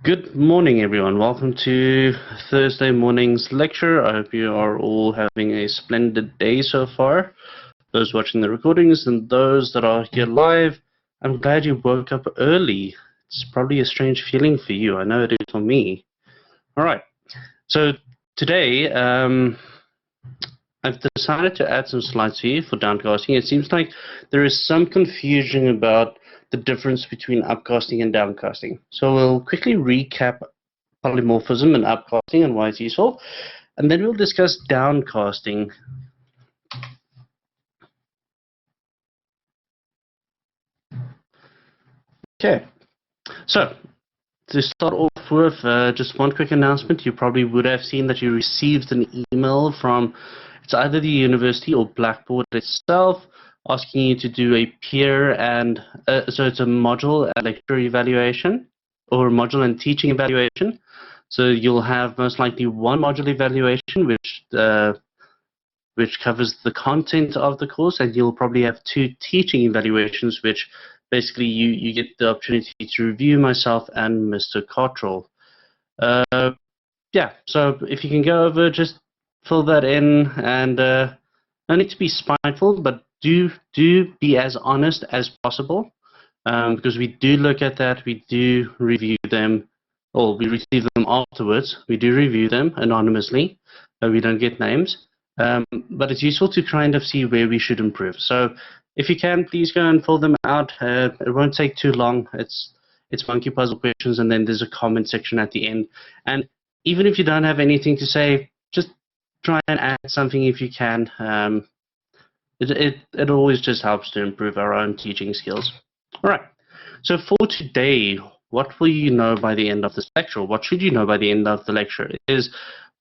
Good morning, everyone. Welcome to Thursday morning's lecture. I hope you are all having a splendid day so far. Those watching the recordings and those that are here live, I'm glad you woke up early. It's probably a strange feeling for you. I know it is for me. All right. So today, I've decided to add some slides here for downcasting. It seems like there is some confusion about the difference between upcasting and downcasting. So we'll quickly recap polymorphism and upcasting and why it's useful, and then we'll discuss downcasting. Okay, so to start off with, just one quick announcement. You probably would have seen that you received an email from, it's either the university or Blackboard itself, asking you to do a peer and, so it's a module and lecture evaluation, or module and teaching evaluation. So you'll have most likely one module evaluation, which covers the content of the course, and you'll probably have two teaching evaluations, which basically you get the opportunity to review myself and Mr. Cottrell. Yeah, so if you can go over, just fill that in, and no need to be spiteful, but do be as honest as possible, because we do look at that, we do review them, or we receive them afterwards. We do review them anonymously, we don't get names. But it's useful to kind of see where we should improve. So if you can, please go and fill them out. It won't take too long. It's monkey puzzle questions, and then there's a comment section at the end. And even if you don't have anything to say, just try and add something if you can. It always just helps to improve our own teaching skills. All right. So for today, what will you know by the end of this lecture? What should you know by the end of the lecture is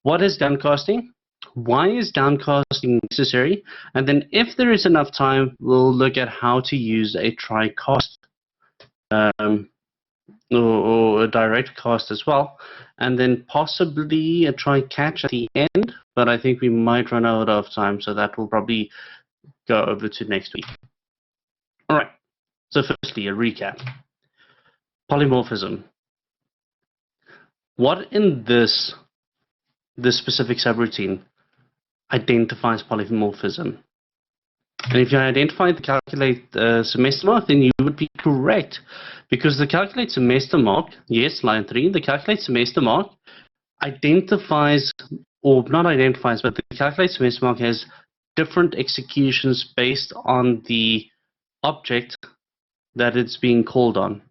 what is downcasting? Why is downcasting necessary? And then if there is enough time, we'll look at how to use a tricast or a direct cast as well. And then possibly a try-catch at the end, but I think we might run out of time, so that will probably go over to next week. All right, so firstly, a recap. Polymorphism. What in this specific subroutine identifies polymorphism? And if you identify the calculate semester mark, then you would be correct, because the calculate semester mark, yes, line 3, the calculate semester mark identifies, or not identifies, but the calculate semester mark has different executions based on the object that it's being called on.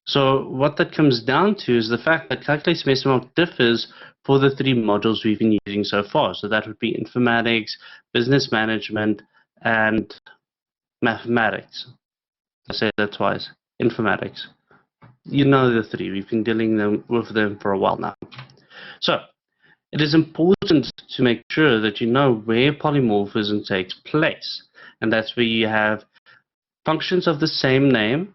So what that comes down to is the fact that calculate semester mark differs for the three modules we've been using so far. So that would be informatics, business management, and mathematics. I say that twice. Informatics. You know the three. We've been dealing with them for a while now. So it is important to make sure that you know where polymorphism takes place. And that's where you have functions of the same name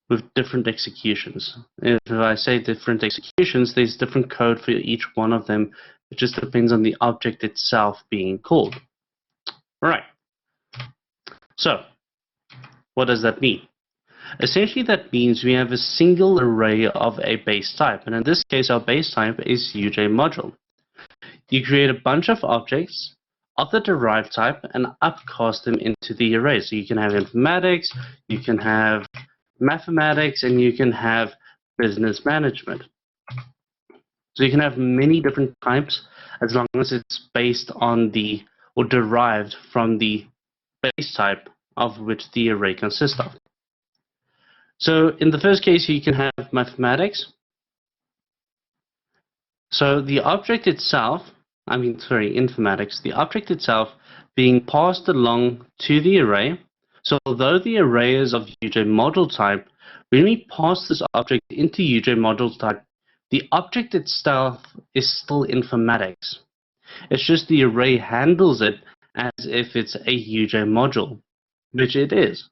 with different executions. If I say different executions, there's different code for each one of them. It just depends on the object itself being called. All right. So what does that mean? Essentially, that means we have a single array of a base type, and in this case, our base type is UJ module. You create a bunch of objects of the derived type and upcast them into the array. So you can have informatics, you can have mathematics, and you can have business management. So you can have many different types as long as it's based on the, or derived from the base type of which the array consists of. So in the first case, you can have mathematics. So the object itself, informatics, the object itself being passed along to the array. So although the array is of UJ module type, when we pass this object into UJ module type, the object itself is still informatics. It's just the array handles it as if it's a UJ module, which it is.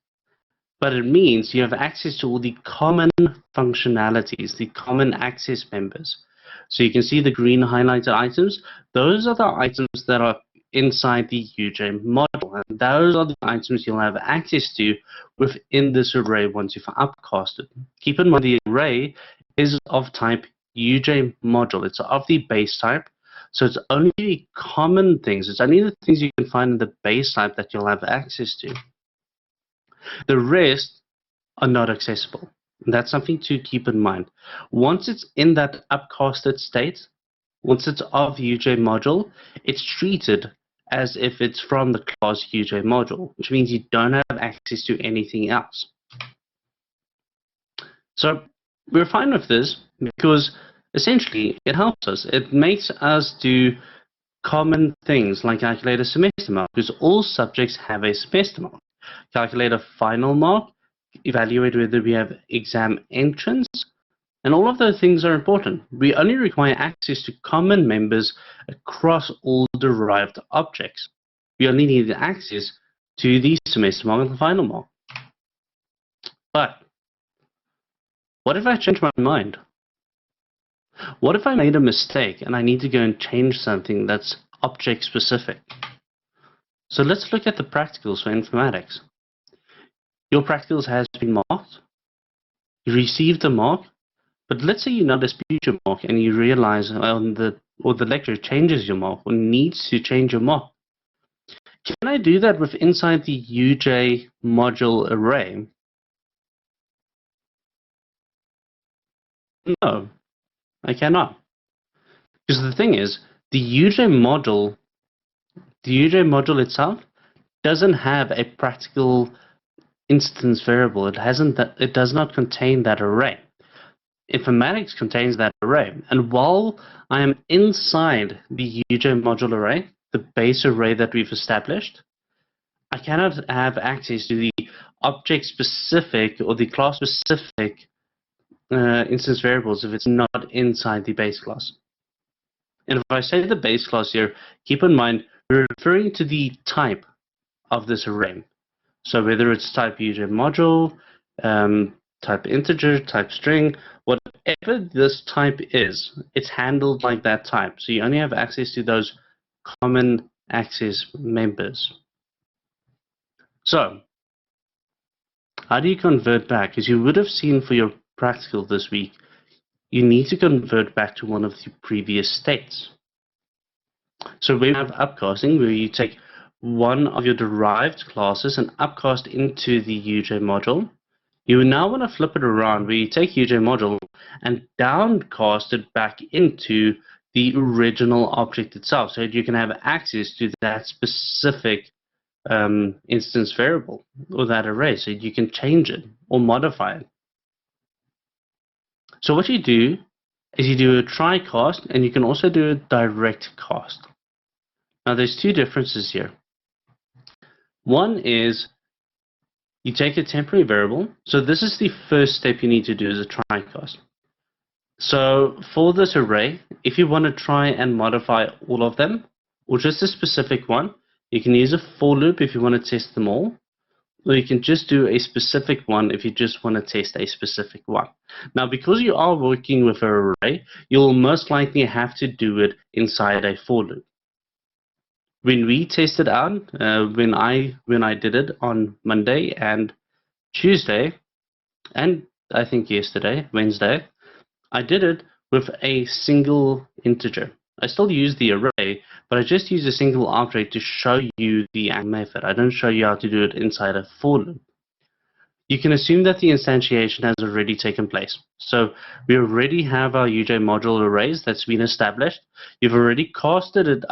But it means you have access to all the common functionalities, the common access members. So you can see the green highlighted items. Those are the items that are inside the UJ module, and those are the items you'll have access to within this array once you've upcasted. Keep in mind the array is of type UJ module. It's of the base type. So it's only the common things. It's only the things you can find in the base type that you'll have access to. The rest are not accessible. And that's something to keep in mind. Once it's in that upcasted state, once it's of UJ module, it's treated as if it's from the class UJ module, which means you don't have access to anything else. So we're fine with this because essentially it helps us. It makes us do common things like calculate a semester mark, because all subjects have a semester mark. Calculate a final mark, evaluate whether we have exam entrance, and all of those things are important. We only require access to common members across all derived objects. We only need access to the semester mark and the final mark. But what if I change my mind? What if I made a mistake and I need to go and change something that's object specific? So let's look at the practicals for informatics. Your practicals has been marked. You received a mark, but let's say you now dispute your mark and you realize the lecturer changes your mark or needs to change your mark. Can I do that with inside the UJ module array? No, I cannot. Because the thing is, the UJ module itself doesn't have a practical instance variable. It does not contain that array. Informatics contains that array. And while I am inside the UJ module array, the base array that we've established, I cannot have access to the object specific or the class specific instance variables if it's not inside the base class. And if I say the base class here, keep in mind we're referring to the type of this array. So whether it's type UJ module, type integer, type string, whatever this type is, it's handled like that type. So you only have access to those common access members. So how do you convert back? Because you would have seen for your practical this week, you need to convert back to one of the previous states. So we have upcasting, where you take one of your derived classes and upcast into the UJ module. You now want to flip it around, where you take UJ module and downcast it back into the original object itself, so that you can have access to that specific instance variable or that array, so you can change it or modify it. So what you do is you do a try cast, and you can also do a direct cast. Now there's two differences here. One is you take a temporary variable. So this is the first step you need to do, is a try cast. So for this array, if you want to try and modify all of them, or just a specific one, you can use a for loop if you want to test them all. Or you can just do a specific one if you just want to test a specific one. Now, because you are working with an array, you'll most likely have to do it inside a for loop. When we tested out, when I did it on Monday and Tuesday, and I think yesterday, Wednesday, I did it with a single integer. I still use the array, but I just use a single object to show you the method. I don't show you how to do it inside a for loop. You can assume that the instantiation has already taken place. So we already have our UJ module arrays that's been established. You've already upcasted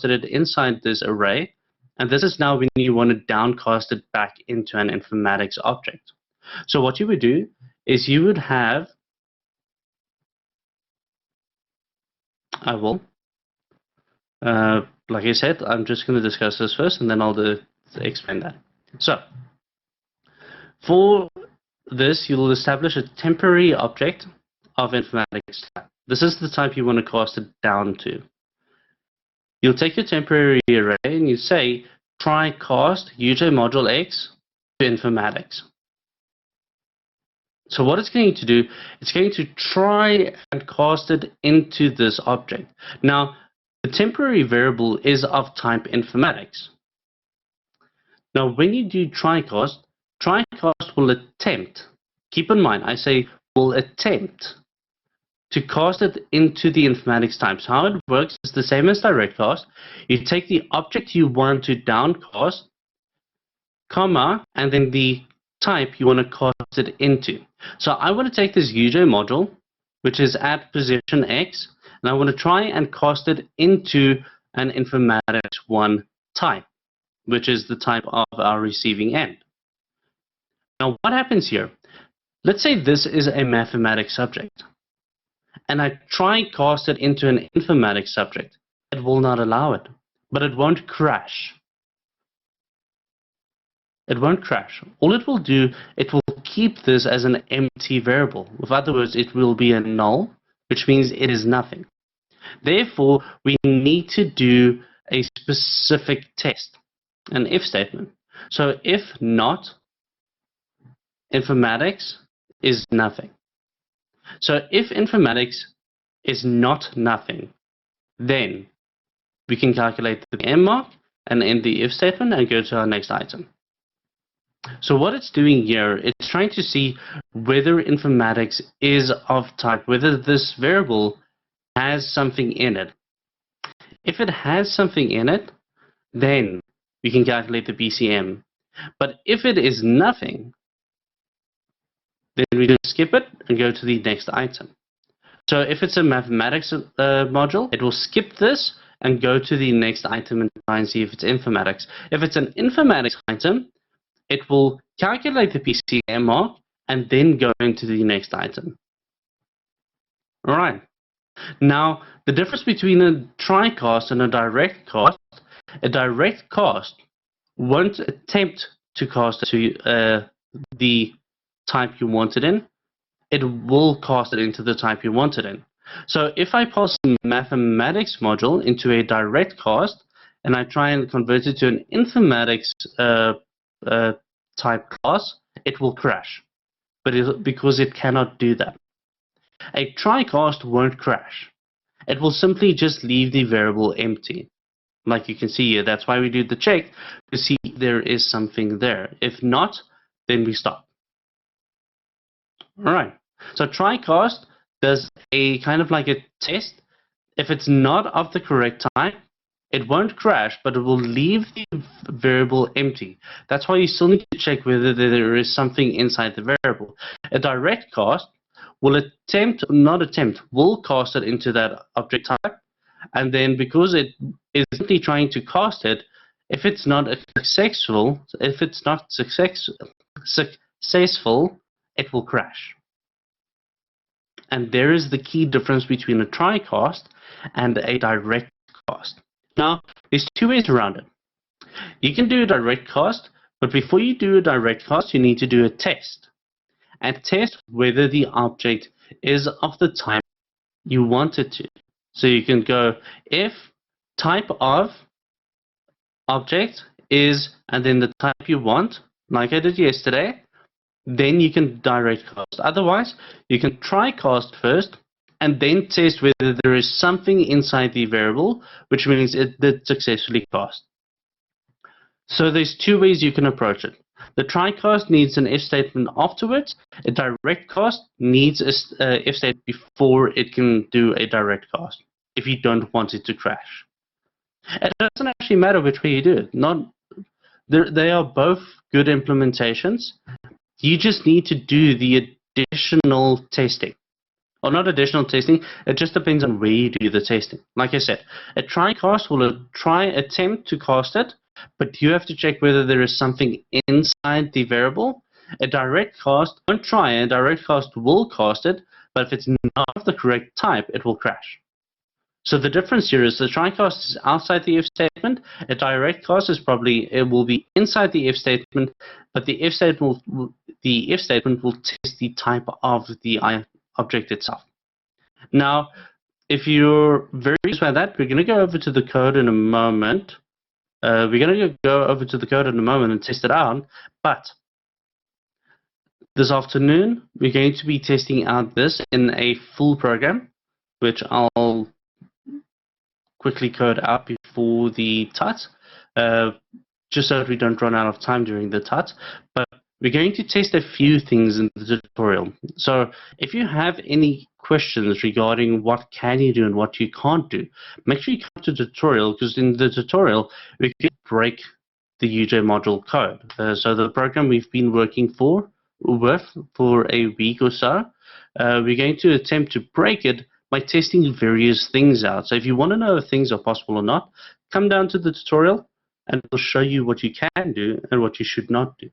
it inside this array, and this is now when you want to downcast it back into an informatics object. So what you would do is you would have, like I said, I'm just going to discuss this first, and then I'll explain that. So for this, you'll establish a temporary object of informatics type. This is the type you want to cast it down to. You'll take your temporary array and you say try cast UJ module X to informatics. So what it's going to do, it's going to try and cast it into this object. Now, the temporary variable is of type informatics. Now, when you do trycast will attempt, keep in mind, I say will attempt to cast it into the informatics type. So how it works is the same as direct cast. You take the object you want to downcast, comma, and then the type you want to cast it into. So I want to take this UJ module, which is at position X, and I want to try and cast it into an informatics 1 type, which is the type of our receiving end. Now what happens here? Let's say this is a mathematics subject, and I try cast it into an informatics subject. It will not allow it, but it won't crash. It won't crash. All it will do, it will keep this as an empty variable. In other words, it will be a null, which means it is nothing. Therefore, we need to do a specific test, an if statement. So if not, informatics is nothing. So if informatics is not nothing, then we can calculate the M mark and end the if statement and go to our next item. So what it's doing here, it's trying to see whether informatics is of type, whether this variable has something in it. If it has something in it, then we can calculate the BCM. But if it is nothing, then we just skip it and go to the next item. So if it's a mathematics module, it will skip this and go to the next item and try and see if it's informatics. If it's an informatics item, it will calculate the BCM mark and then go into the next item. All right. Now, the difference between a try-cast and a direct cast won't attempt to cast to the type you want it in. It will cast it into the type you want it in. So if I pass a mathematics module into a direct cast and I try and convert it to an informatics type class, it will crash, but because it cannot do that. A try-cast won't crash. It will simply just leave the variable empty. Like you can see here, that's why we do the check to see if there is something there. If not, then we stop. Alright, so try-cast does a kind of like a test. If it's not of the correct type, it won't crash, but it will leave the variable empty. That's why you still need to check whether there is something inside the variable. A direct cast will will cast it into that object type, and then because it is simply trying to cast it, if it's not successful, it will crash. And there is the key difference between a try-cast and a direct cast. Now, there's two ways around it. You can do a direct cast, but before you do a direct cast, you need to do a test. And test whether the object is of the type you want it to. So you can go if type of object is, and then the type you want, like I did yesterday, then you can direct cast. Otherwise, you can try cast first, and then test whether there is something inside the variable, which means it did successfully cast. So there's two ways you can approach it. The try cast needs an if statement afterwards. A direct cast needs a if statement before it can do a direct cast, if you don't want it to crash. It doesn't actually matter which way you do it. They are both good implementations. You just need to do the additional testing. Or not additional testing, it just depends on where you do the testing. Like I said, a try cast will attempt to cast it, but you have to check whether there is something inside the variable. A direct cast won't try, a direct cast will cast it, but if it's not of the correct type, it will crash. So the difference here is the try cast is outside the if statement, a direct cast is it will be inside the if statement, but the if statement will test the type of the object itself. Now, if you're very curious about that, we're going to go over to the code in a moment. And test it out. But this afternoon, we're going to be testing out this in a full program, which I'll quickly code out before the TUT, just so that we don't run out of time during the TUT. But we're going to test a few things in the tutorial. So if you have any questions regarding what can you do and what you can't do, make sure you come to the tutorial, because in the tutorial we can break the UJ module code. So the program we've been working with for a week or so, we're going to attempt to break it by testing various things out. So if you want to know if things are possible or not, come down to the tutorial and we'll show you what you can do and what you should not do.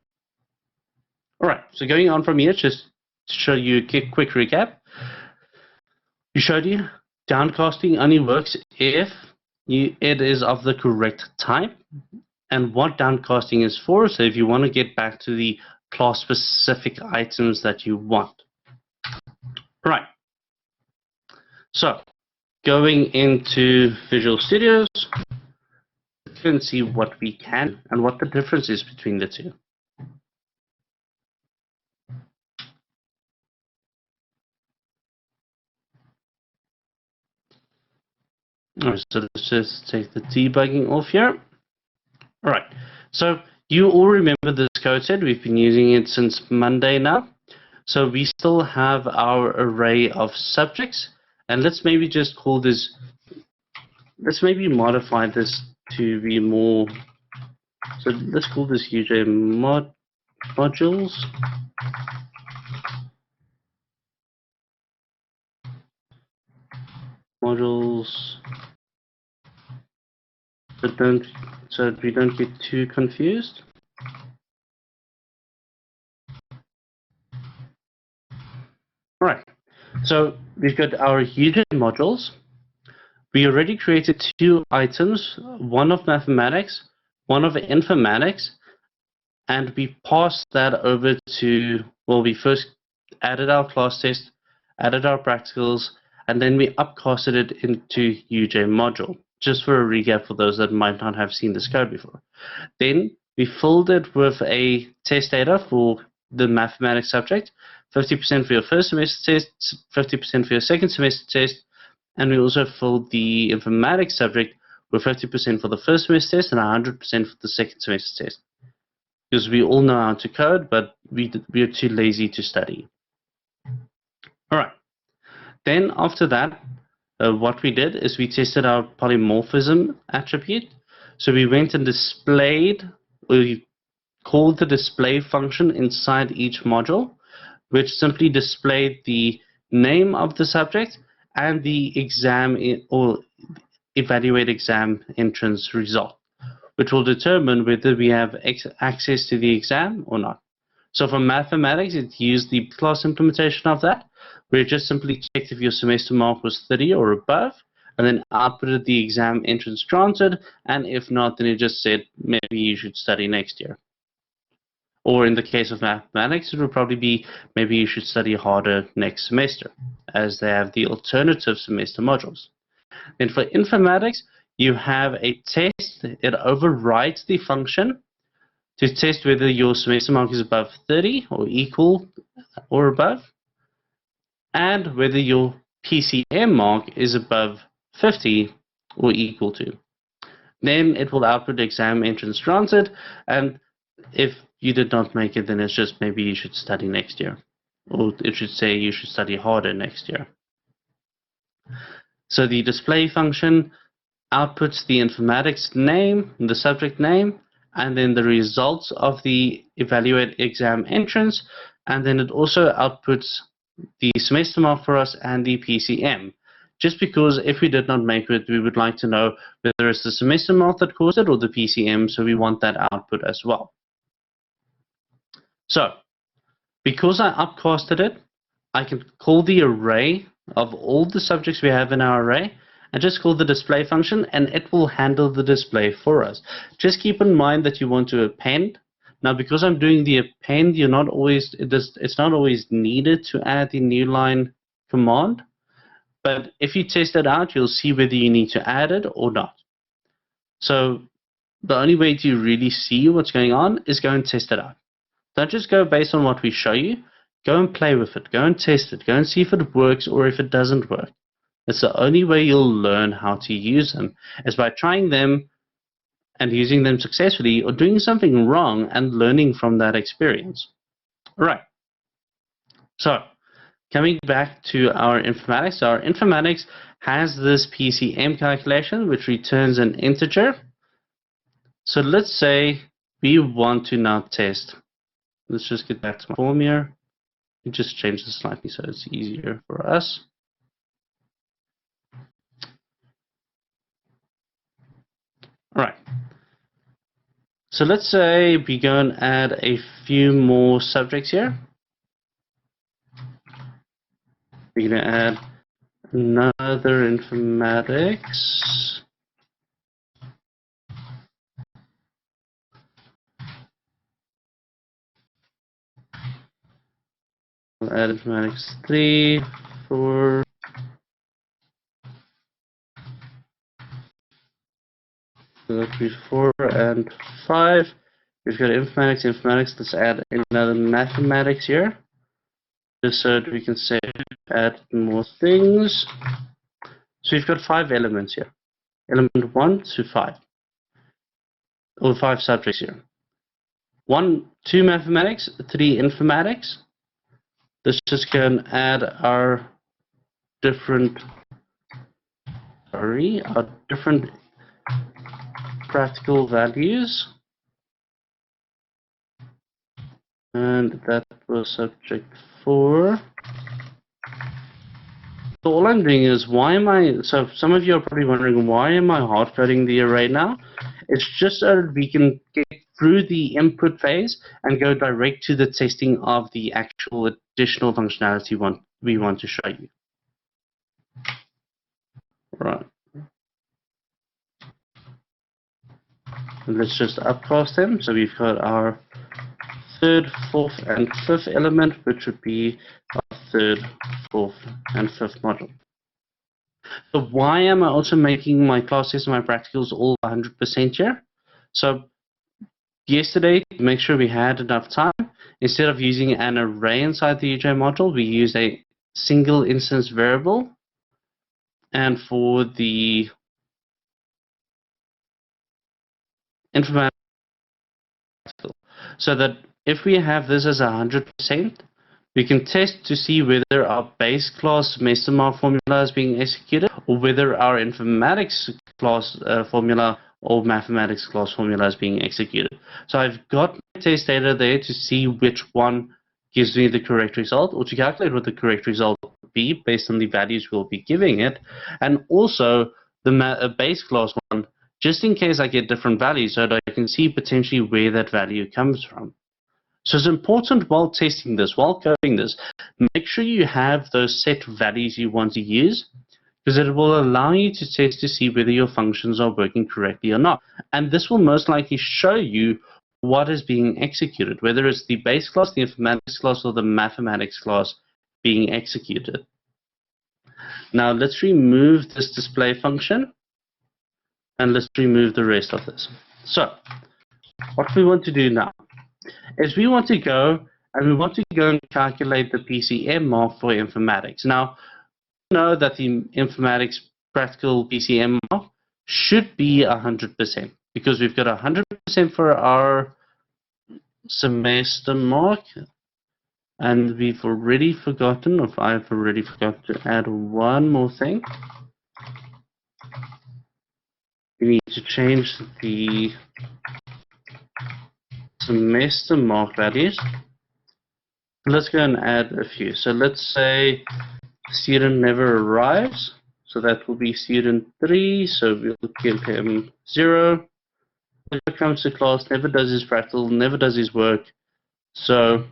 All right, so going on from here, just to show you a quick recap. We showed you downcasting only works if it is of the correct type, and what downcasting is for, so if you want to get back to the class-specific items that you want. Right. So, going into Visual Studios, you can see what we can and what the difference is between the two. Alright, so let's just take the debugging off here. Alright, so you all remember this code set. We've been using it since Monday now. So we still have our array of subjects, and let's maybe just call this, let's maybe modify this to be more, so let's call this UJ modules. Modules, but so we don't get too confused. Right, so we've got our UJ modules. We already created two items, one of mathematics, one of informatics, and we passed that over to, well, we first added our class test, added our practicals, and then we upcasted it into UJ module, just for a recap for those that might not have seen this code before. Then we filled it with a test data for the mathematics subject, 50% for your first semester test, 50% for your second semester test, and we also filled the informatics subject with 50% for the first semester test and 100% for the second semester test. Because we all know how to code, but we are too lazy to study. All right. Then after that, what we did is we tested our polymorphism attribute. So we went and displayed, we called the display function inside each module, which simply displayed the name of the subject and the exam or evaluate exam entrance result, which will determine whether we have access to the exam or not. So for mathematics, it used the class implementation of that, where it just simply checked if your semester mark was 30 or above, and then outputted the exam entrance granted, and if not, then it just said maybe you should study next year. Or in the case of mathematics, it would probably be maybe you should study harder next semester, as they have the alternative semester modules. Then for informatics, you have a test. It overrides the function to test whether your semester mark is above 30 or equal or above, and whether your PCM mark is above 50 or equal to. Then it will output exam entrance granted, and if you did not make it, then it's just maybe you should study next year, or it should say you should study harder next year. So the display function outputs the informatics name, the subject name, and then the results of the evaluate exam entrance, and then it also outputs the semester mark for us and the PCM. Just because if we did not make it, we would like to know whether it's the semester mark that caused it or the PCM, so we want that output as well. So, because I upcasted it, I can call the array of all the subjects we have in our array and just call the display function, and it will handle the display for us. Just keep in mind that you want to append. Now, because I'm doing the append, it's not always needed to add the new line command. But if you test it out, you'll see whether you need to add it or not. So the only way to really see what's going on is go and test it out. Don't just go based on what we show you. Go and play with it. Go and test it. Go and see if it works or if it doesn't work. It's the only way you'll learn how to use them, is by trying them and using them successfully, or doing something wrong and learning from that experience. All right. So coming back to our informatics, our informatics has this PCM calculation which returns an integer. So let's say we want to now test. Let's just get back to my form here. Just change this slightly so it's easier for us. All right. So let's say we go and add a few more subjects here. We're going to add another informatics. We'll add informatics 3, 4, 3, 4, and 5. We've got informatics. Let's add another mathematics here, just so that we can say add more things. So we've got 5 elements here. Element 1 to 5, or 5 subjects here. 1, 2 mathematics, 3 informatics. Let's just go and add our different practical values. And that was subject 4. So all I'm doing is, so some of you are probably wondering, why am I hard coding the array now? It's just so that we can get through the input phase and go direct to the testing of the actual additional functionality we want to show you. Right. And let's just upcast them. So we've got our 3rd, 4th, and 5th element, which would be our 3rd, 4th, and 5th module. So why am I also making my class tests and my practicals all 100% here? So yesterday, to make sure we had enough time, instead of using an array inside the UJ module, we used a single instance variable. And for the informatics, so that if we have this as 100%, we can test to see whether our base class semester mark formula is being executed, or whether our informatics class formula or mathematics class formula is being executed. So I've got my test data there to see which one gives me the correct result, or to calculate what the correct result would be based on the values we'll be giving it, and also the base class one, just in case I get different values, so that I can see potentially where that value comes from. So it's important while testing this, while coding this, make sure you have those set values you want to use, because it will allow you to test to see whether your functions are working correctly or not. And this will most likely show you what is being executed, whether it's the base class, the informatics class, or the mathematics class being executed. Now let's remove this display function, and let's remove the rest of this. So what we want to do now is we want to go and calculate the PCM mark for informatics. Now, we know that the informatics practical PCM mark should be 100%, because we've got 100% for our semester mark, and we've already forgotten, or I've already forgot to add one more thing. We need to change the semester mark values. Let's go and add a few. So let's say student never arrives. So that will be student 3. So we'll give him 0. Never comes to class, never does his practical, never does his work. So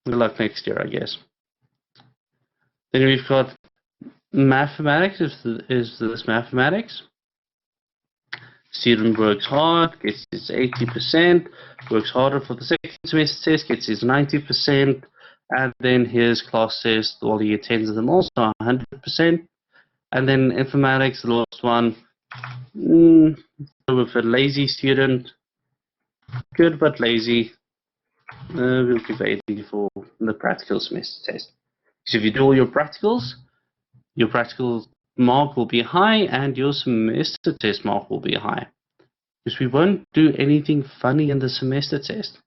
good luck next year, I guess. Then we've got mathematics. Is this mathematics? Student works hard, gets his 80%, works harder for the second semester test, gets his 90%, and then his class test, well, he attends them also 100%. And then informatics, the last one, with a lazy student, good but lazy, we'll give 80 for the practical semester test. So if you do all your practicals, your practical mark will be high and your semester test mark will be high, because we won't do anything funny in the semester test.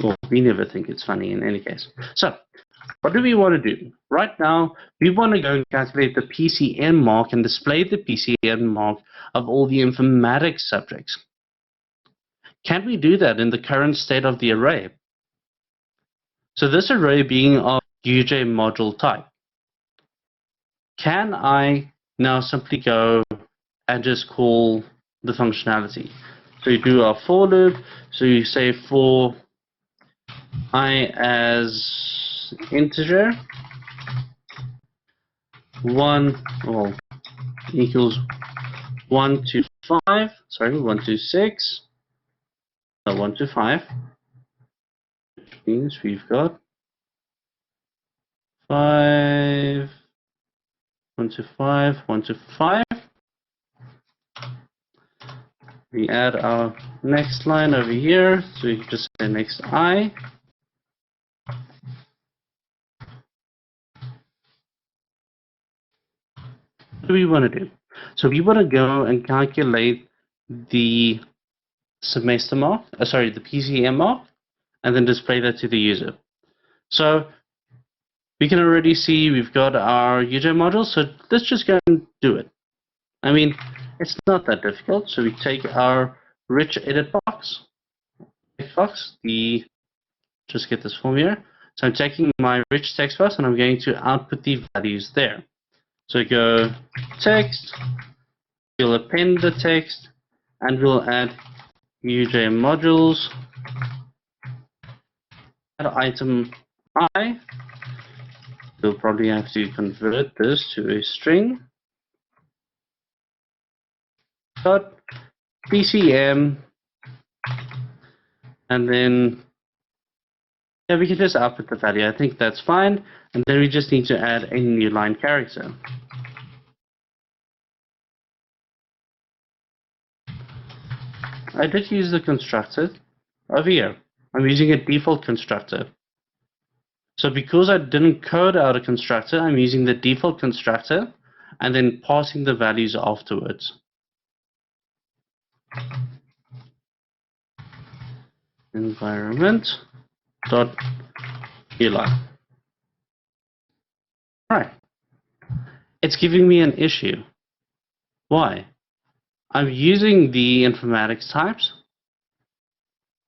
Well, we never think it's funny in any case. So What do we want to do? Right now, we want to go and calculate the PCM mark and display the PCM mark of all the informatics subjects. Can we do that in the current state of the array? So this array being of UJ module type. Can I now simply go and just call the functionality? So you do a for loop, so you say for I as integer 1 equals 1 to 5, sorry, 1 to 6, 1 to 5, which means we've got 5, 1 to 5, 1 to 5. We add our next line over here, so we can just say next I. What do we want to do? So we want to go and calculate the semester mark, the PCM mark, and then display that to the user. So we can already see we've got our UJ module, so let's just go and do it. I mean, it's not that difficult. So we take our rich edit box, just get this form here. So I'm taking my rich text box and I'm going to output the values there. So we go text, we'll append the text, and we'll add UJ modules, add item I. We'll probably have to convert this to a string. Dot PCM, and then we can just output the value. I think that's fine, and then we just need to add a new line character. I did use the constructor over here. I'm using a default constructor. So because I didn't code out a constructor, I'm using the default constructor and then passing the values afterwards. Environment dot UI. Right. It's giving me an issue. Why? I'm using the informatics types.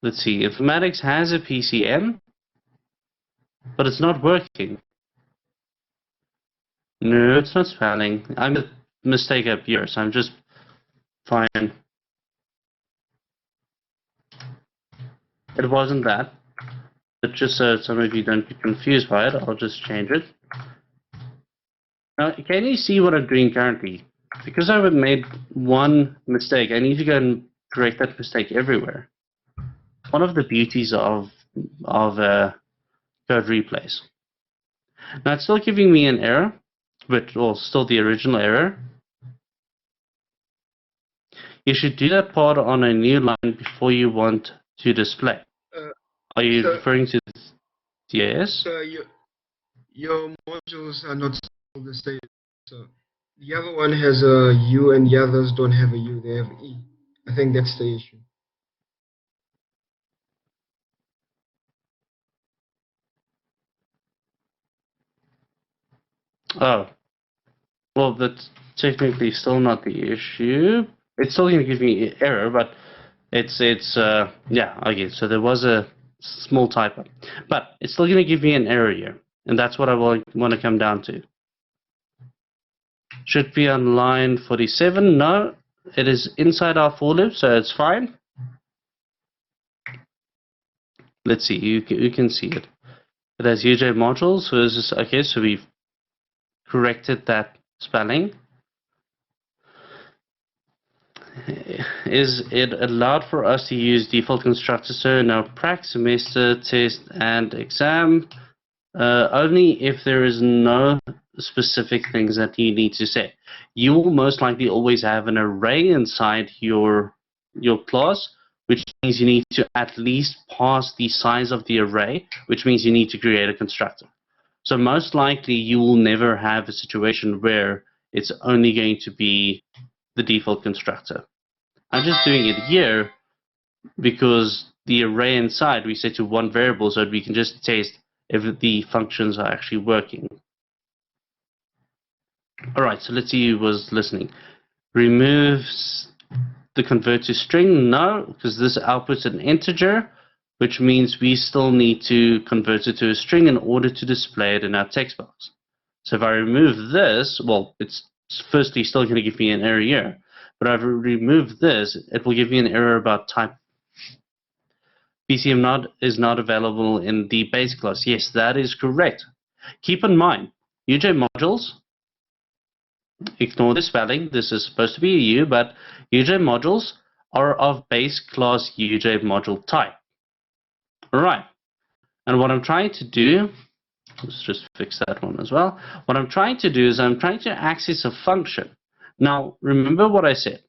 Let's see, informatics has a PCM, but it's not working. No, it's not spelling. I'm a mistake up here, so I'm just fine. It wasn't that, but just so some of you don't be confused by it, I'll just change it. Now, can you see what I'm doing currently? Because I've made one mistake, I need to go and correct that mistake everywhere. One of the beauties of code replays. Now it's still giving me an error, but still the original error. You should do that part on a new line before you want to display. Are you referring to this? Yes? Your modules are not the same. So the other one has a U and the others don't have a U, they have E. I think that's the issue. Oh. Well, that's technically still not the issue. It's still going to give me error, but it's yeah, okay, so there was a small typo. But it's still going to give me an error here, and that's what I want to come down to. Should be on line 47. No, it is inside our for loop, so it's fine. Let's see, you can see it. It has UJ modules, so this is okay, so we've corrected that spelling. Is it allowed for us to use default constructors? So now prac, semester, test, and exam. Only if there is no specific things that you need to say. You will most likely always have an array inside your class, which means you need to at least pass the size of the array, which means you need to create a constructor. So most likely you will never have a situation where it's only going to be the default constructor. I'm just doing it here because the array inside we set to one variable so that we can just test if the functions are actually working. Alright, so let's see who was listening. Removes the convert to string? No, because this outputs an integer, which means we still need to convert it to a string in order to display it in our text box. So if I remove this, well, it's firstly still going to give me an error here. But if I remove this, it will give me an error about type. PCM is not available in the base class. Yes, that is correct. Keep in mind, UJ modules, ignore the spelling, this is supposed to be a U, but UJ modules are of base class UJ module type. Alright, and what I'm trying to do, let's just fix that one as well. What I'm trying to do is I'm trying to access a function. Now, remember what I said.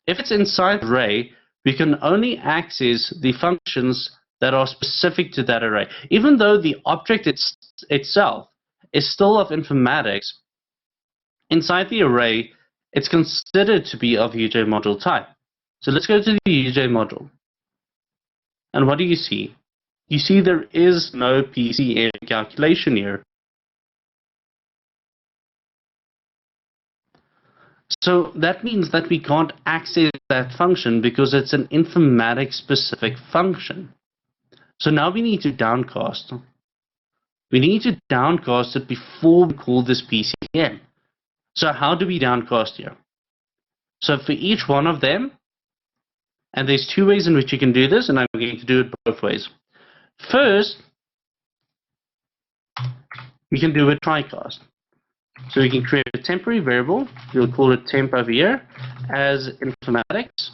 If it's inside array, we can only access the functions that are specific to that array. Even though the object itself is still of informatics, inside the array, it's considered to be of UJ module type. So let's go to the UJ module. And what do you see? You see there is no PCM calculation here. So that means that we can't access that function because it's an informatics specific function. So now we need to downcast. We need to downcast it before we call this PCM. So how do we downcast here? So for each one of them, and there's two ways in which you can do this, and I'm going to do it both ways. First, we can do a try-cast. So we can create a temporary variable, we'll call it temp over here, as informatics,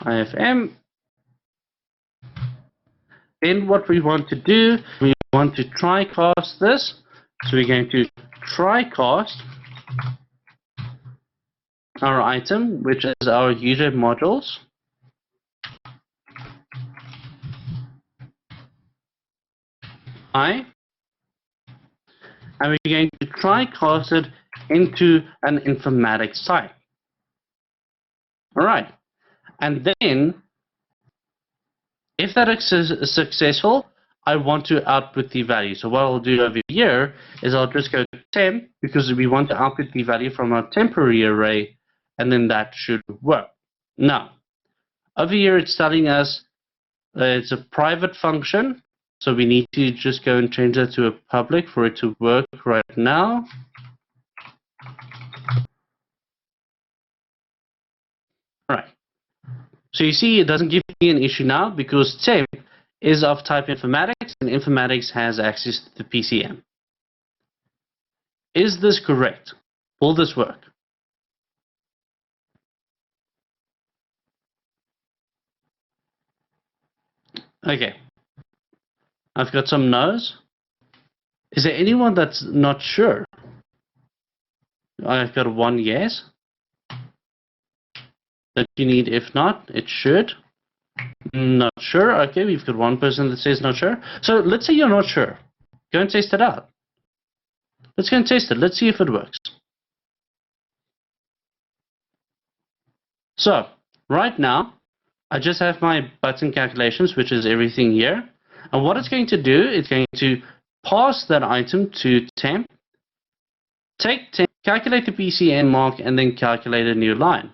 IFM. Then what we want to do, we want to try-cast this. So we're going to try-cast our item, which is our UJ modules. And we're going to try-cast it into an informatics type. Alright, and then if that is successful, I want to output the value. So what I'll do over here is I'll just go to temp because we want to output the value from our temporary array, and then that should work. Now, over here it's telling us it's a private function, so we need to just go and change that to a public for it to work right now. All right. So you see, it doesn't give me an issue now because temp is of type informatics, and informatics has access to the PCM. Is this correct? Will this work? Okay. I've got some no's. Is there anyone that's not sure? I've got one yes. That you need, if not, it should. Not sure. Okay, we've got one person that says not sure. So let's say you're not sure. Go and test it out. Let's go and test it. Let's see if it works. So right now, I just have my button calculations, which is everything here. And what it's going to do, it's going to pass that item to temp, take temp, calculate the PCM mark, and then calculate a new line.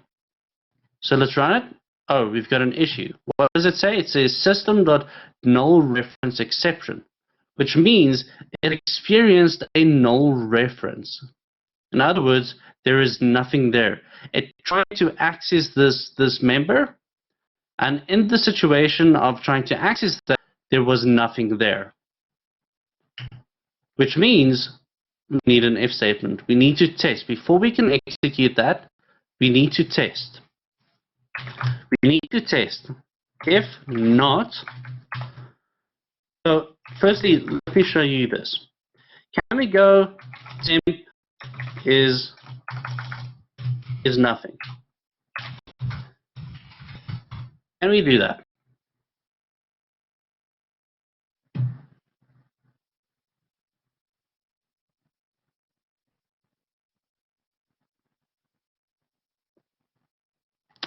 So let's run it. Oh, we've got an issue. What does it say? It says system.null reference exception, which means it experienced a null reference. In other words, there is nothing there. It tried to access this member, and in the situation of trying to access that, there was nothing there. Which means we need an if statement. We need to test. Before we can execute that, we need to test. We need to test. If not, so firstly, let me show you this. Can we go temp is nothing? Can we do that?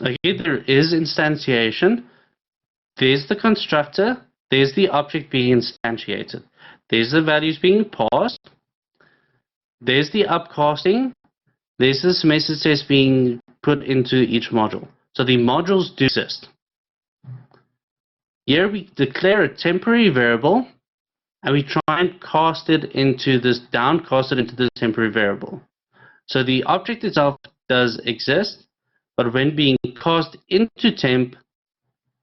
Okay, there is instantiation. There's the constructor. there's the object being instantiated. There's the values being passed. There's the upcasting. There's the semester test being put into each module. So the modules do exist. Here we declare a temporary variable, and we try and cast it into this, downcast it into this temporary variable. So the object itself does exist, but when being cast into temp,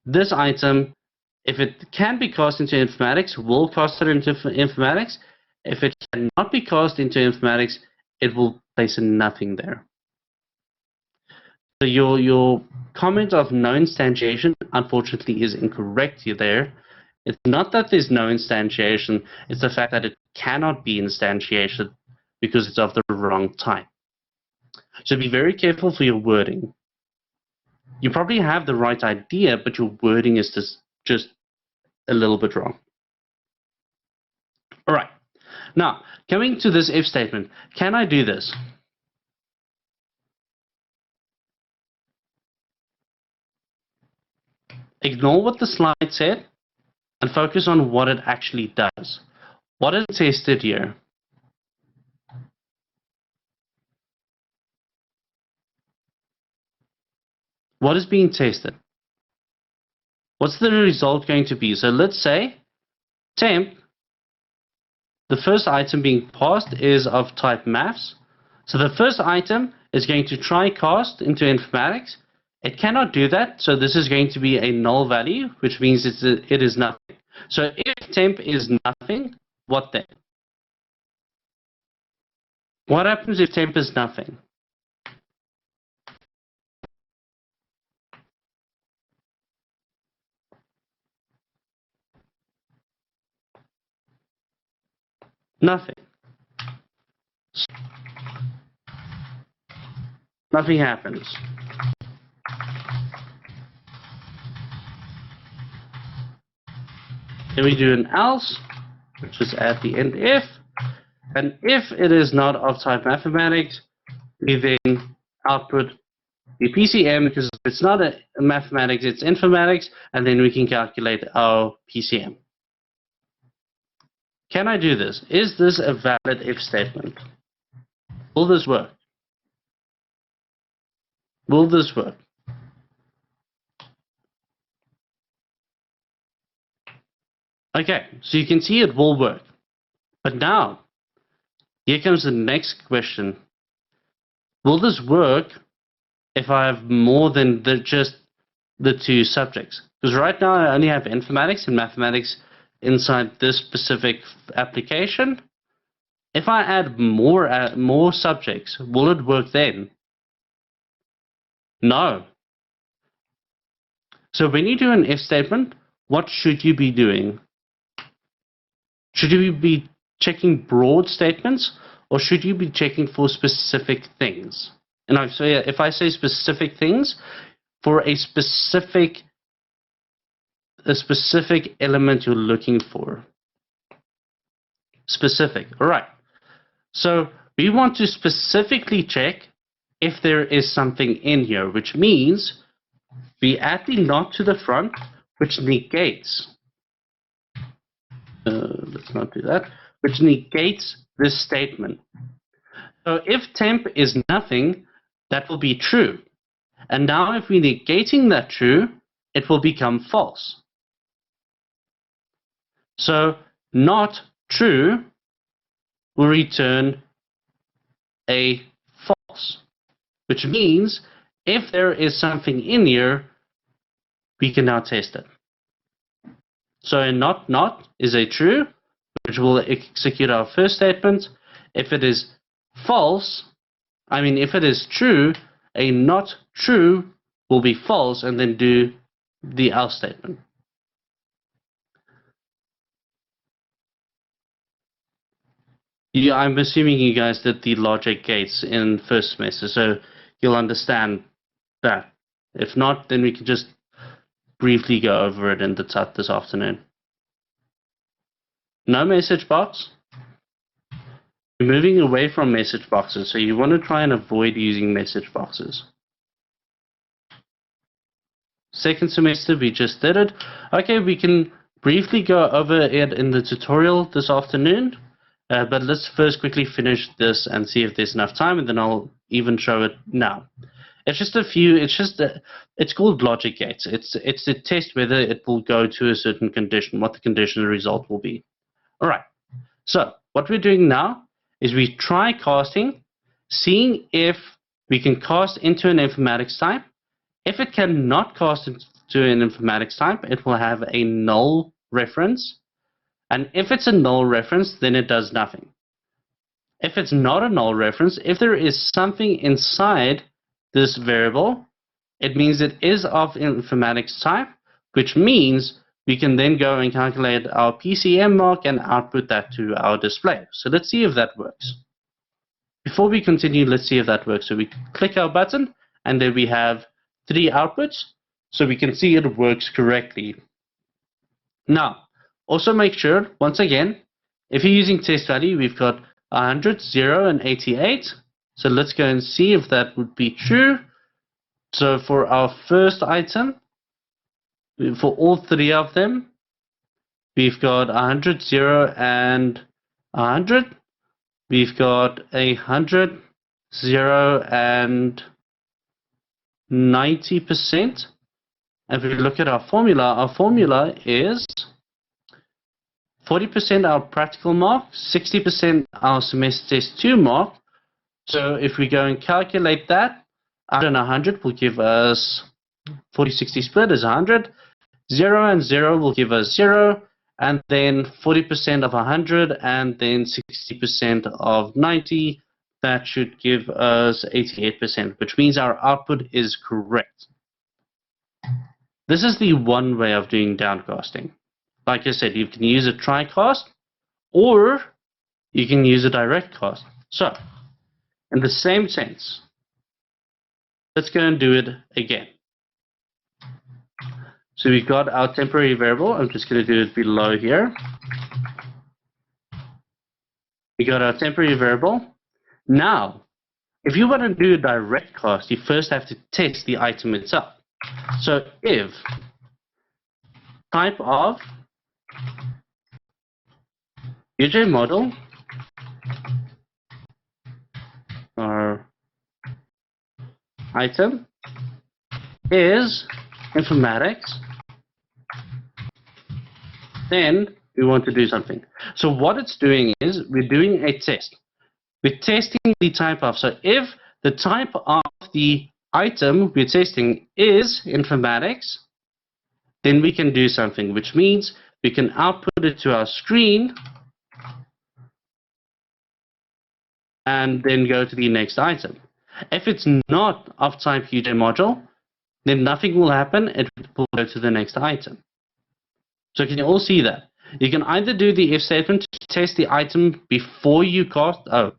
this item, if it can be cast into informatics, we'll cast it into informatics. If it cannot be cast into informatics, it will place a nothing there. So your comment of no instantiation, unfortunately, is incorrect there. It's not that there's no instantiation, it's the fact that it cannot be instantiated because it's of the wrong type. So be very careful for your wording. You probably have the right idea, but your wording is just a little bit wrong. All right. Now, coming to this if statement, can I do this? Ignore what the slide said and focus on what it actually does. What is tested here? What is being tested? What's the result going to be? So let's say temp, the first item being passed is of type maths. So the first item is going to try cast into informatics. It cannot do that, so this is going to be a null value, which means it is nothing. So if temp is nothing, what then? What happens if temp is nothing? Nothing. Nothing happens. Then we do an else, which is at the end if, and if it is not of type mathematics, we then output the PCM, because if it's not a mathematics, it's informatics, and then we can calculate our PCM. Can I do this? Is this a valid if statement? Will this work? Will this work? Okay, so you can see it will work. But now, here comes the next question. Will this work if I have more than just the two subjects? Because right now I only have informatics and mathematics inside this specific application. If I add more subjects, will it work then? No. So when you do an if statement, what should you be doing? Should you be checking broad statements, or should you be checking for specific things? And if I say specific things, for a specific element you're looking for. Specific. All right. So we want to specifically check if there is something in here, which means we add the not to the front, which negates. Let's not do that. Which negates this statement. So if temp is nothing, that will be true. And now if we're negating that true, it will become false. So not true will return a false, which means if there is something in here, we can now test it. So a not is a true, which will execute our first statement. If it is false, if it is true, a not true will be false and then do the else statement. Yeah, I'm assuming you guys did the logic gates in first semester, so you'll understand that. If not, then we can just briefly go over it in the TUT this afternoon. No message box. We're moving away from message boxes, so you want to try and avoid using message boxes. Second semester, we just did it. Okay, we can briefly go over it in the tutorial this afternoon, but let's first quickly finish this and see if there's enough time, and then I'll even show it now. It's just a few. It's called logic gates. It's to test whether it will go to a certain condition, what the conditional result will be. All right. So what we're doing now is we try casting, seeing if we can cast into an informatics type. If it cannot cast into an informatics type, it will have a null reference. And if it's a null reference, then it does nothing. If it's not a null reference, if there is something inside this variable, it means it is of informatics type, which means we can then go and calculate our PCM mark and output that to our display. So let's see if that works. Before we continue, let's see if that works. So we click our button, and then we have 3 outputs, so we can see it works correctly. Now, also make sure, once again, if you're using test value, we've got 100, 0, and 88. So let's go and see if that would be true. So for our first item, for all 3 of them, we've got 100, 0, and 100. We've got 100, 0, and 90%. If we look at our formula is 40% our practical mark, 60% our semester test 2 mark. So if we go and calculate that, 100 and 100 will give us 40-60 split is 100. 0 and 0 will give us 0. And then 40% of 100 and then 60% of 90. That should give us 88%, which means our output is correct. This is the one way of doing downcasting. Like I said, you can use a try cast, or you can use a direct cast. So, in the same sense, let's go and do it again. So we've got our temporary variable. I'm just going to do it below here. We got our temporary variable. Now, if you want to do a direct cast, you first have to test the item itself. So if type of UJ model or item is informatics, then we want to do something. So what it's doing is we're doing a test. We're testing the type of. So if the type of the item we're testing is informatics, then we can do something, which means we can output it to our screen and then go to the next item. If it's not of type UJ module, then nothing will happen. It will go to the next item. So can you all see that? You can either do the if statement to test the item before you cast. Oh.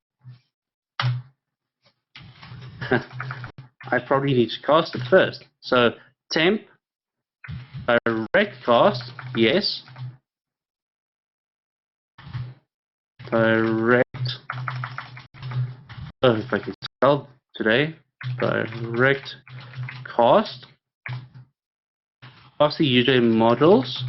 I probably need to cast it first. So temp direct cast, yes. Direct. Oh, if I can spell today. Direct cast of the UJ modules.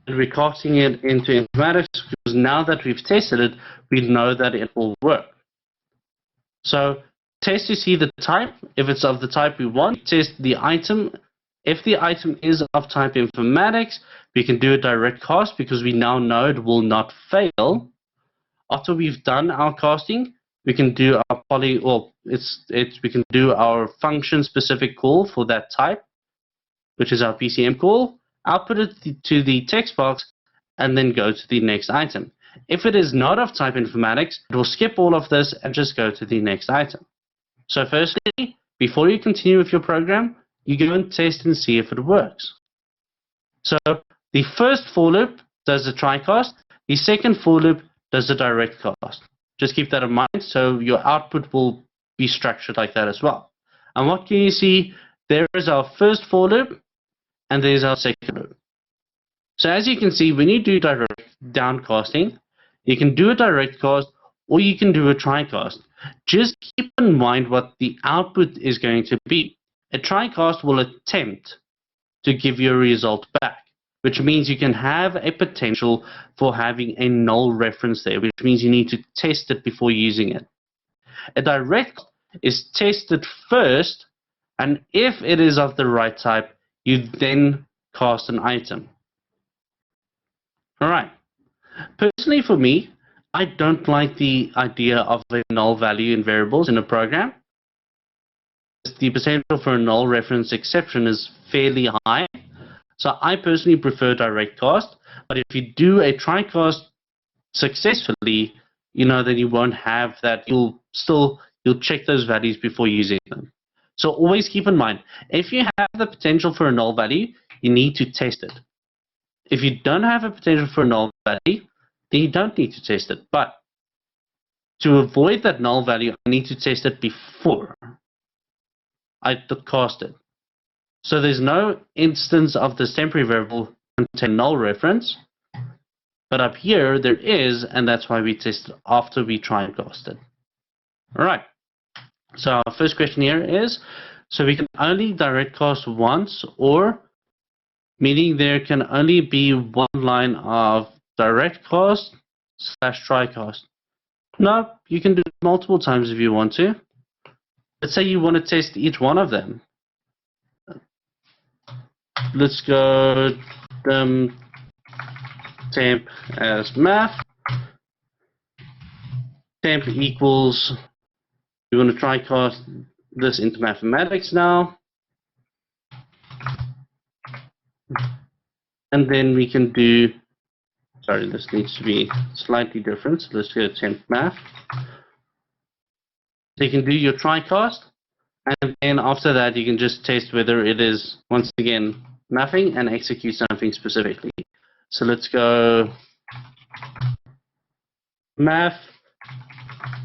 And we're casting it into informatics because now that we've tested it, we know that it will work. So test to see the type. If it's of the type we want, test the item. If the item is of type informatics, we can do a direct cast because we now know it will not fail. After we've done our casting, we can do our we can do our function specific call for that type, which is our PCM call. Output it to the text box and then go to the next item. If it is not of type informatics, it will skip all of this and just go to the next item. So firstly, before you continue with your program, you go and test and see if it works. So the first for loop does the try cast. The second for loop does the direct cast. Just keep that in mind, so your output will be structured like that as well. And what can you see? There is our first for loop, and there's our second loop. So as you can see, when you do direct downcasting, you can do a direct cast or you can do a try-cast. Just keep in mind what the output is going to be. A try-cast will attempt to give you a result back, which means you can have a potential for having a null reference there, which means you need to test it before using it. A direct is tested first, and if it is of the right type, you then cast an item. Alright. Personally for me, I don't like the idea of a null value in variables in a program. The potential for a null reference exception is fairly high. So I personally prefer direct cast, but if you do a try cast successfully, then you won't have that. You'll check those values before using them. So always keep in mind, if you have the potential for a null value, you need to test it. If you don't have a potential for a null value, then you don't need to test it. But to avoid that null value, I need to test it before I cast it. So there's no instance of this temporary variable contain null reference, but up here there is, and that's why we test it after we try and cast it. All right. So our first question here is, so we can only direct cast once, or meaning there can only be one line of direct cast / try cast. No, you can do it multiple times if you want to. Let's say you want to test each one of them. Let's go temp as math. Temp equals, we want to try cast this into mathematics now. And then we can do, sorry, this needs to be slightly different. So let's go temp math. So you can do your try cast, and then after that you can just test whether it is, once again, mathing and execute something specifically. So let's go math.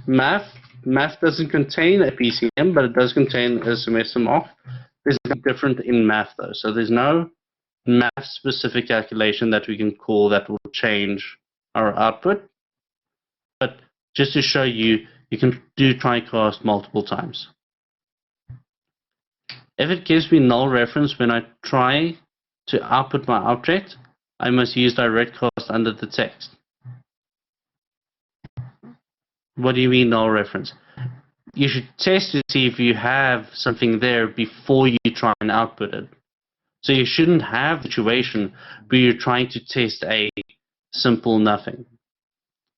Math doesn't contain a PCM, but it does contain a semester mark. There's nothing different in math though, so there's no math specific calculation that we can call that will change our output. But just to show you, you can do try cast multiple times. If it gives me null reference when I try to output my object, I must use direct cast under the text. What do you mean null reference? You should test to see if you have something there before you try and output it. So you shouldn't have a situation where you're trying to test a simple nothing.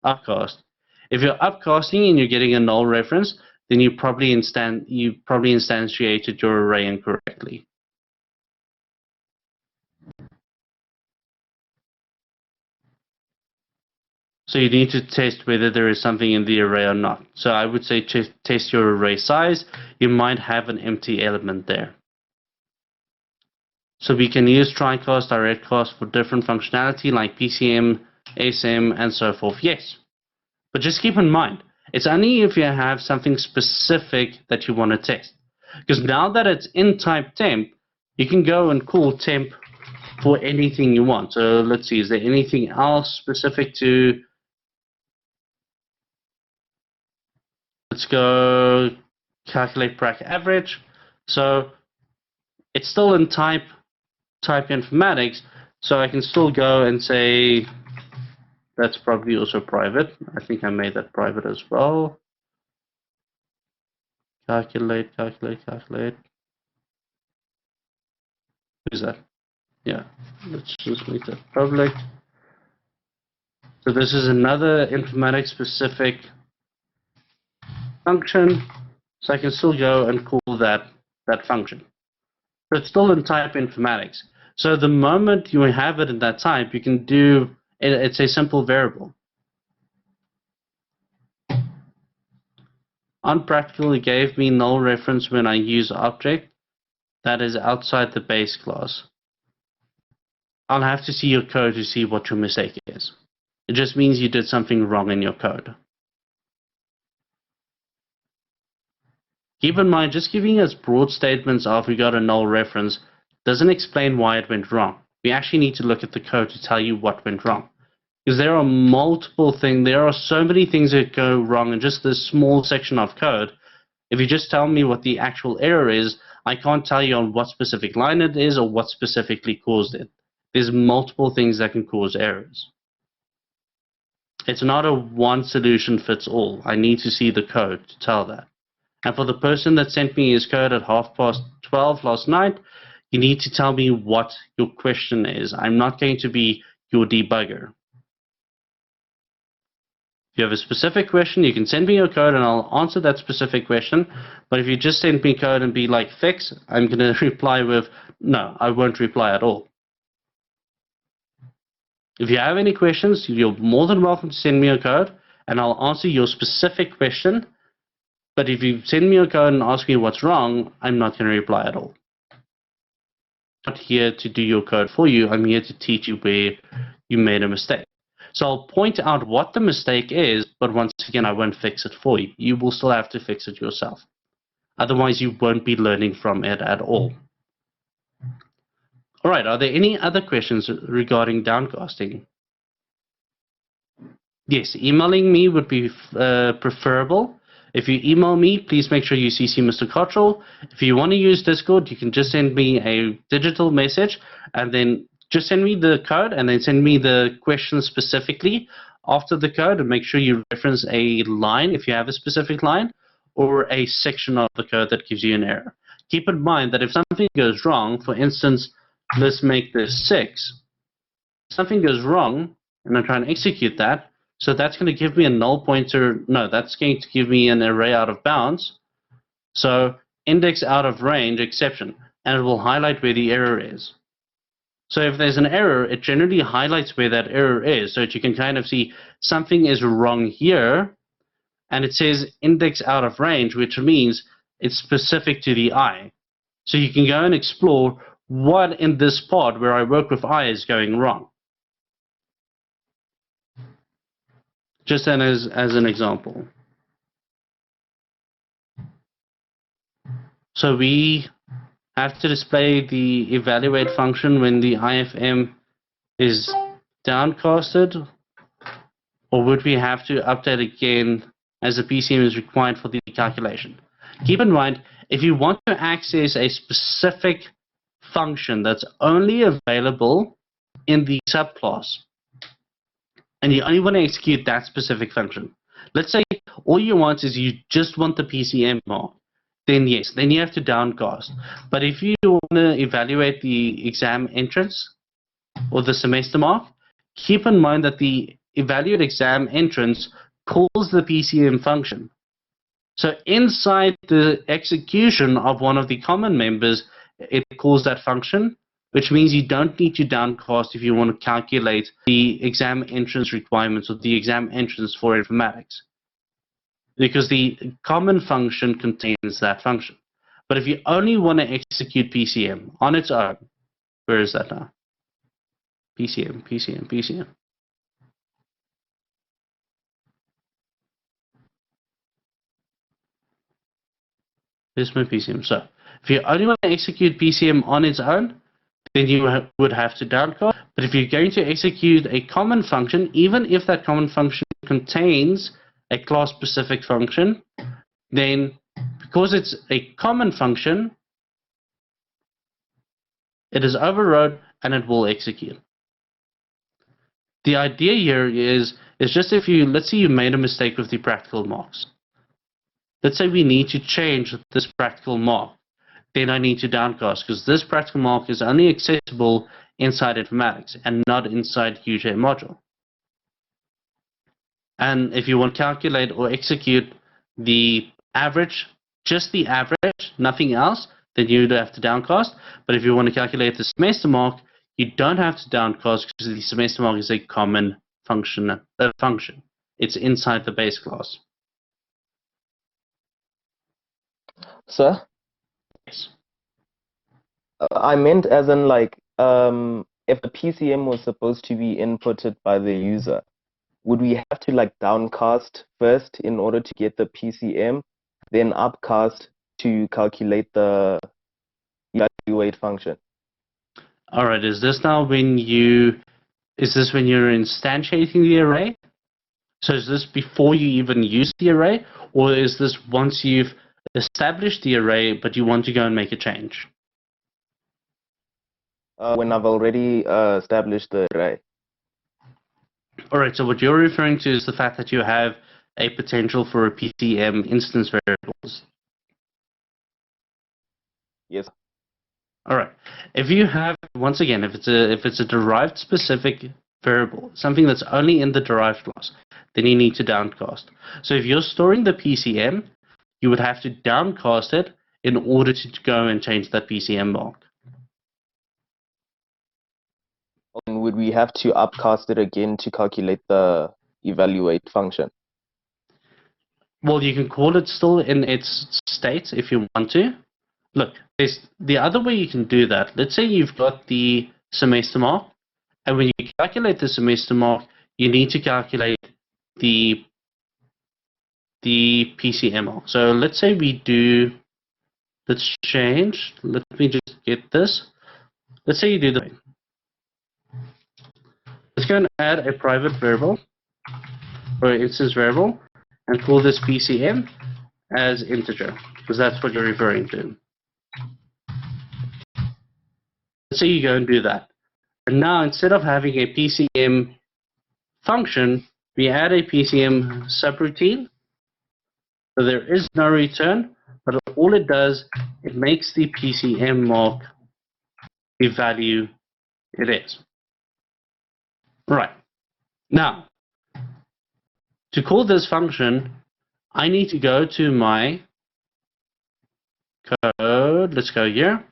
Upcast. If you're upcasting and you're getting a null reference, then you probably instantiated your array incorrectly. So you need to test whether there is something in the array or not. So I would say test your array size. You might have an empty element there. So we can use try-cast, direct-cast for different functionality like PCM, SM, and so forth. Yes. But just keep in mind, it's only if you have something specific that you want to test. Because now that it's in type temp, you can go and call temp for anything you want. So let's see, is there anything else specific to... Let's go calculate prac average. So it's still in type informatics, so I can still go and say that's probably also private. I think I made that private as well. Calculate. Who's that? Yeah, let's just make that public. So this is another informatics specific function, so I can still go and call that function. So it's still in type informatics. So the moment you have it in that type, you can do it's a simple variable. Unpractical, it gave me null reference when I use object that is outside the base class. I'll have to see your code to see what your mistake is. It just means you did something wrong in your code. Keep in mind, just giving us broad statements of we got a null reference doesn't explain why it went wrong. We actually need to look at the code to tell you what went wrong. Because there are multiple things, there are so many things that go wrong in just this small section of code. If you just tell me what the actual error is, I can't tell you on what specific line it is or what specifically caused it. There's multiple things that can cause errors. It's not a one solution fits all. I need to see the code to tell that. And for the person that sent me his code at 12:30 last night, you need to tell me what your question is. I'm not going to be your debugger. If you have a specific question, you can send me your code and I'll answer that specific question. But if you just send me code and be like, fix, I'm going to reply with, no, I won't reply at all. If you have any questions, you're more than welcome to send me your code and I'll answer your specific question. But if you send me your code and ask me what's wrong, I'm not going to reply at all. I'm not here to do your code for you. I'm here to teach you where you made a mistake. So I'll point out what the mistake is, but once again, I won't fix it for you. You will still have to fix it yourself. Otherwise, you won't be learning from it at all. All right, are there any other questions regarding downcasting? Yes, emailing me would be preferable. If you email me, please make sure you CC Mr. Cottrell. If you want to use Discord, you can just send me a digital message and then just send me the code and then send me the question specifically after the code, and make sure you reference a line if you have a specific line or a section of the code that gives you an error. Keep in mind that if something goes wrong, for instance, let's make this 6. If something goes wrong and I try and execute that, so that's going to give me a null pointer. No, that's going to give me an array out of bounds. So index out of range exception, and it will highlight where the error is. So if there's an error, it generally highlights where that error is, so that you can kind of see something is wrong here, and it says index out of range, which means it's specific to the I. So you can go and explore what in this part where I work with I is going wrong. Just then as an example. So we have to display the evaluate function when the IFM is downcasted, or would we have to update again as the PCM is required for the calculation? Keep in mind, if you want to access a specific function that's only available in the subclass, and you only want to execute that specific function. Let's say all you want is you just want the PCM mark. Then yes, then you have to downcast. But if you want to evaluate the exam entrance or the semester mark, keep in mind that the evaluate exam entrance calls the PCM function. So inside the execution of one of the common members, it calls that function, which means you don't need to downcast if you want to calculate the exam entrance requirements or the exam entrance for informatics, because the common function contains that function. But if you only want to execute PCM on its own, where is that now? PCM, PCM, PCM. Here's my PCM. So if you only want to execute PCM on its own, then you would have to downcast. But if you're going to execute a common function, even if that common function contains a class-specific function, then because it's a common function, it is overrode and it will execute. The idea here is just if you, let's say you made a mistake with the practical marks. Let's say we need to change this practical mark. Then I need to downcast because this practical mark is only accessible inside informatics and not inside UJ module. And if you want to calculate or execute the average, just the average, nothing else, then you'd have to downcast. But if you want to calculate the semester mark, you don't have to downcast because the semester mark is a common function. It's inside the base class. Sir? Yes. I meant as in like, if the PCM was supposed to be inputted by the user, would we have to like downcast first in order to get the PCM, then upcast to calculate the evaluate function? All right, is this now when you Is this when you're instantiating the array? So is this before you even use the array, or is this once you've established the array but you want to go and make a change? When I've already established the array. Alright, so what you're referring to is the fact that you have a potential for a PCM instance variables. Yes. Alright. If you have, once again, if it's a derived specific variable, something that's only in the derived class, then you need to downcast. So if you're storing the PCM, you would have to downcast it in order to go and change that PCM mark. And would we have to upcast it again to calculate the evaluate function? Well, you can call it still in its state if you want to. Look, there's the other way you can do that. Let's say you've got the semester mark, and when you calculate the semester mark, you need to calculate the PCM mark. So let's say we do, let's change, let me just get this. Let's say you do the, let's go and add a private variable, or instance variable, and call this PCM as integer, because that's what you're referring to. Let's say you go and do that. And now instead of having a PCM function, we add a PCM subroutine. So there is no return, but all it does, it makes the PCM mark the value it is. Right. Now, to call this function, I need to go to my code. Let's go here.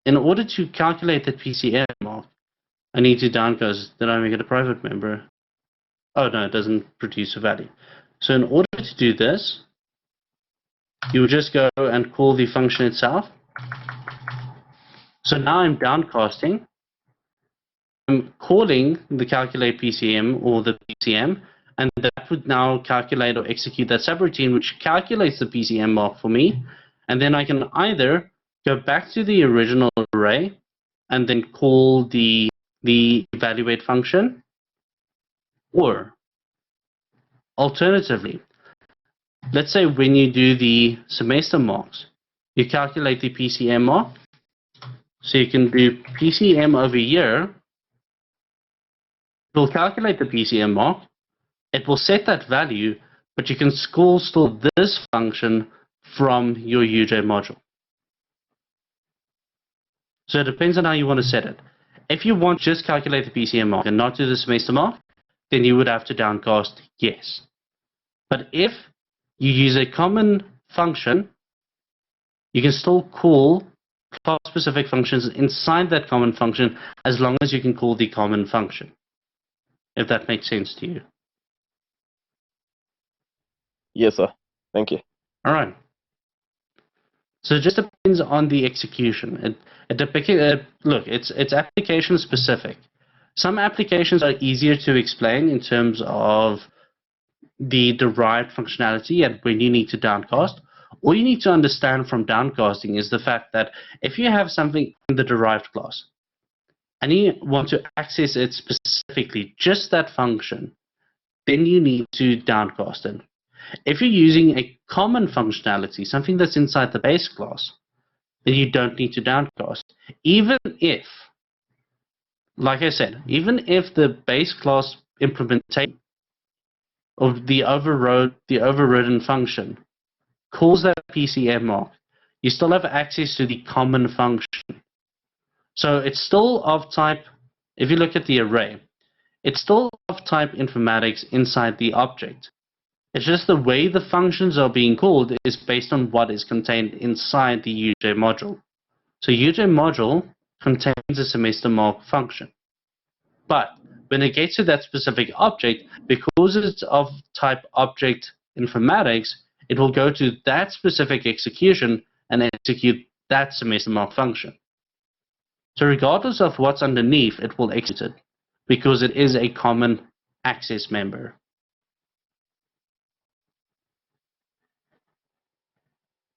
In order to calculate the PCM mark, I need to downcast. Did I make it a private member? Oh no, it doesn't produce a value. So in order to do this, you would just go and call the function itself. So now I'm downcasting. I'm calling the calculate PCM or the PCM, and that would now calculate or execute that subroutine which calculates the PCM mark for me, and then I can either go back to the original array and then call the evaluate function, or alternatively, let's say when you do the semester marks, you calculate the PCM mark, so you can do PCM over here. It will calculate the PCM mark, it will set that value, but you can call still this function from your UJ module. So it depends on how you want to set it. If you want just calculate the PCM mark and not do the semester mark, then you would have to downcast yes. But if you use a common function, you can still call class-specific functions inside that common function as long as you can call the common function. If that makes sense to you. Yes, sir. Thank you. All right. So it just depends on the execution. Look, it's application specific. Some applications are easier to explain in terms of the derived functionality and when you need to downcast. All you need to understand from downcasting is the fact that if you have something in the derived class and you want to access it specifically, just that function, then you need to downcast it. If you're using a common functionality, something that's inside the base class, then you don't need to downcast. Even if, like I said, even if the base class implementation of the overridden function calls that PCM mark, you still have access to the common function. So it's still of type, if you look at the array, it's still of type informatics inside the object. It's just the way the functions are being called is based on what is contained inside the UJ module. So UJ module contains a semester mark function. But when it gets to that specific object, because it's of type object informatics, it will go to that specific execution and execute that semester mark function. So regardless of what's underneath, it will execute it because it is a common access member.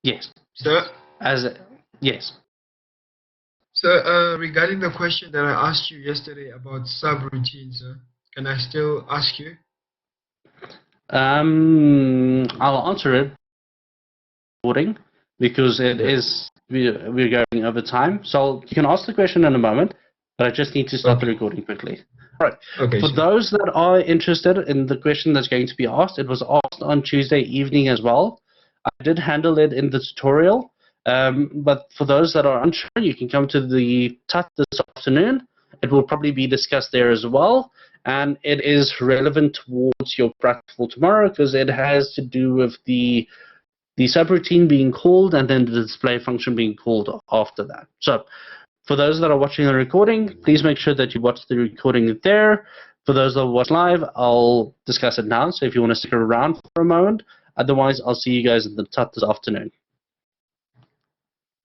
Yes. Sir, Yes. So, regarding the question that I asked you yesterday about subroutines, can I still ask you? I'll answer it recording because it Yeah. is we're going over time. So you can ask the question in a moment, but I just need to start the Okay. recording quickly. All right. Okay, For sure. those that are interested in the question that's going to be asked, it was asked on Tuesday evening as well. I did handle it in the tutorial, but for those that are unsure, you can come to the TUT this afternoon. It will probably be discussed there as well, and it is relevant towards your practical tomorrow because it has to do with the subroutine being called and then the display function being called after that. So for those that are watching the recording, please make sure that you watch the recording there. For those that watch live, I'll discuss it now. So if you want to stick around for a moment, otherwise I'll see you guys in the TUT this afternoon.